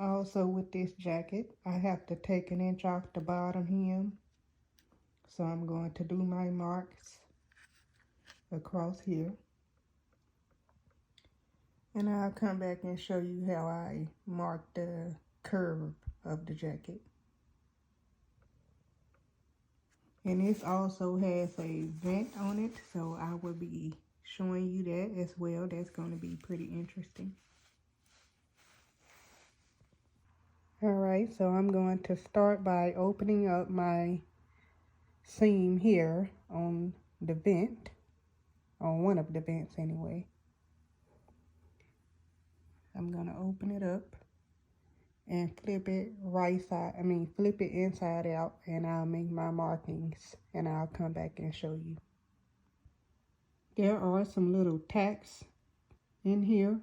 Also with this jacket, I have to take 1 inch off the bottom hem. So I'm going to do my marks across here. And I'll come back and show you how I mark the curve of the jacket. And this also has a vent on it, so I will be showing you that as well. That's going to be pretty interesting. Alright, so I'm going to start by opening up my seam here on the vent, on one of the vents anyway. I'm going to open it up and flip it flip it inside out, and I'll make my markings and I'll come back and show you. There are some little tacks in here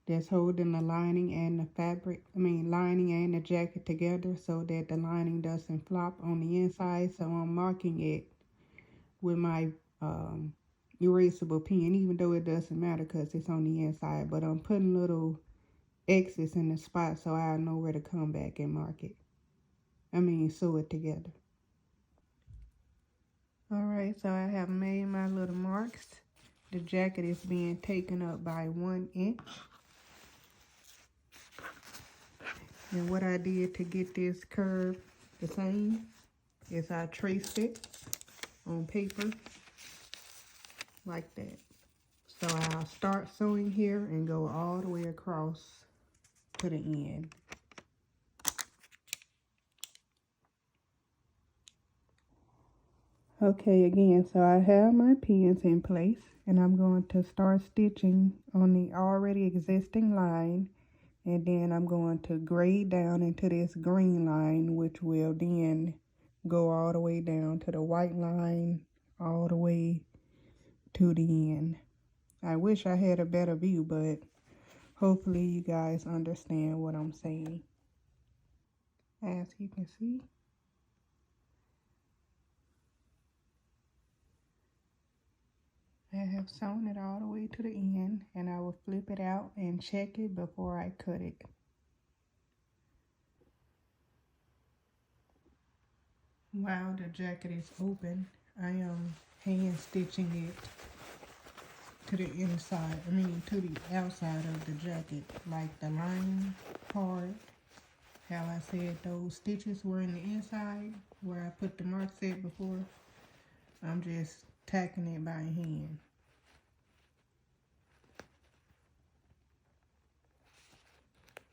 that's holding the lining and the lining and the jacket together so that the lining doesn't flop on the inside. So I'm marking it with my erasable pen, even though it doesn't matter because it's on the inside, but I'm putting little X's in the spot so I'll know where to come back and mark it. Sew it together. Alright, so I have made my little marks. The jacket is being taken up by 1 inch. And what I did to get this curve the same is I traced it on paper like that. So I'll start sewing here and go all the way across to the end. Okay, again, so I have my pins in place and I'm going to start stitching on the already existing line, and then I'm going to grade down into this green line, which will then go all the way down to the white line, all the way to the end. I wish I had a better view, but hopefully you guys understand what I'm saying. As you can see, I have sewn it all the way to the end, and I will flip it out and check it before I cut it. While the jacket is open, I am hand stitching it to the inside, to the outside of the jacket, like the lining part. How I said those stitches were in the inside where I put the marks at before. I'm just tacking it by hand.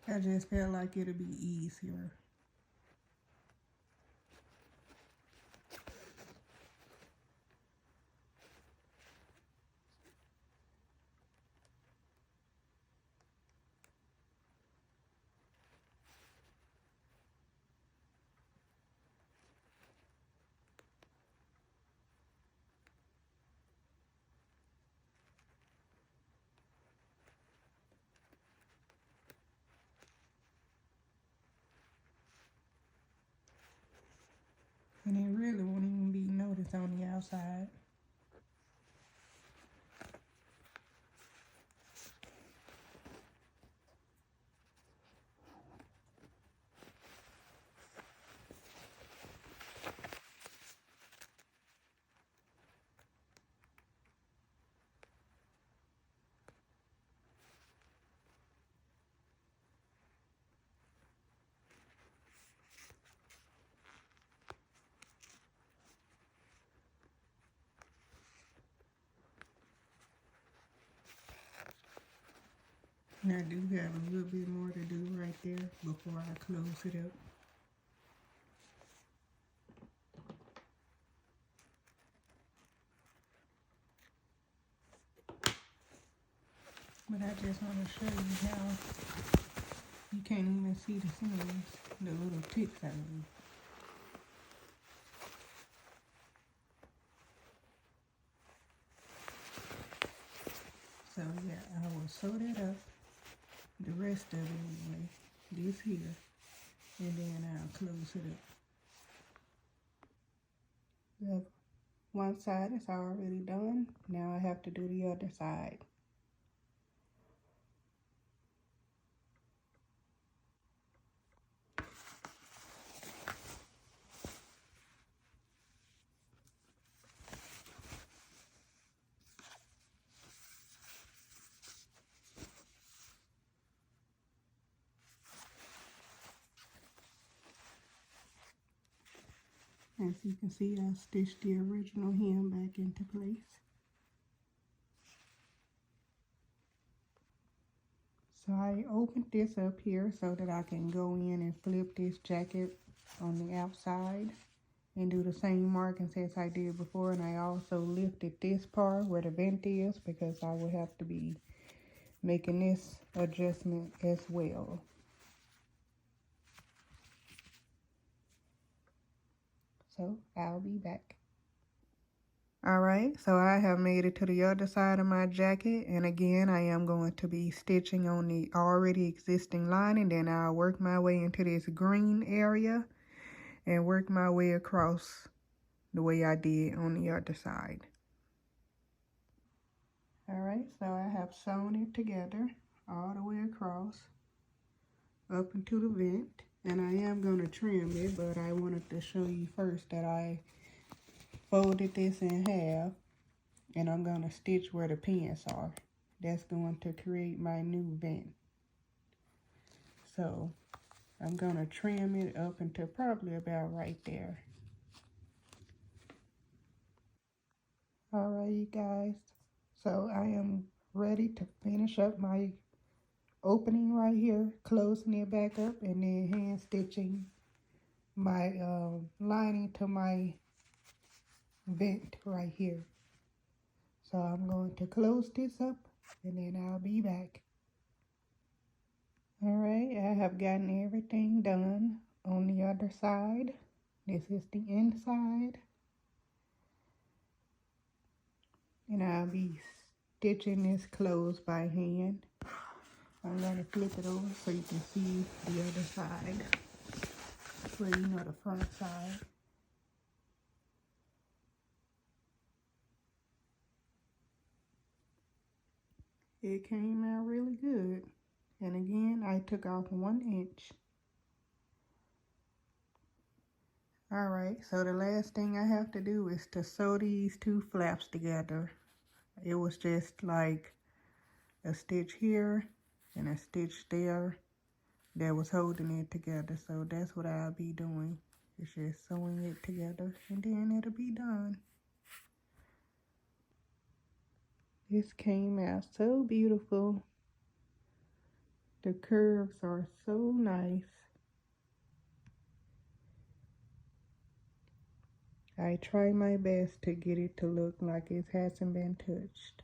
I just felt like it'll be easier. And it really won't even be noticed on the outside. And I do have a little bit more to do right there before I close it up. But I just want to show you how you can't even see the seams, the little tips I mean. So yeah, I will sew that up, the rest of it anyway, this here, and then I'll close it up. The one side is already done. Now I have to do the other side. As you can see, I stitched the original hem back into place. So I opened this up here so that I can go in and flip this jacket on the outside and do the same markings as I did before. And I also lifted this part where the vent is because I will have to be making this adjustment as well. So I'll be back. Alright, so I have made it to the other side of my jacket, and again I am going to be stitching on the already existing lining. Then I'll work my way into this green area and work my way across the way I did on the other side. Alright, so I have sewn it together all the way across up into the vent, and I am going to trim it, but I wanted to show you first that I folded this in half, and I'm going to stitch where the pins are. That's going to create my new vent. So I'm going to trim it up until probably about right there. Alright, you guys, so I am ready to finish up my opening right here, closing it back up, and then hand stitching my lining to my vent right here. So I'm going to close this up and then I'll be back. Alright, I have gotten everything done on the other side. This is the inside. And I'll be stitching this closed by hand. I'm going to flip it over so you can see the other side. Well, you know, the front side. It came out really good. And again, I took off 1 inch. Alright, so the last thing I have to do is to sew these two flaps together. It was just like a stitch here and a stitch there that was holding it together. So that's what I'll be doing. It's just sewing it together and then it'll be done. This came out so beautiful. The curves are so nice. I try my best to get it to look like it hasn't been touched.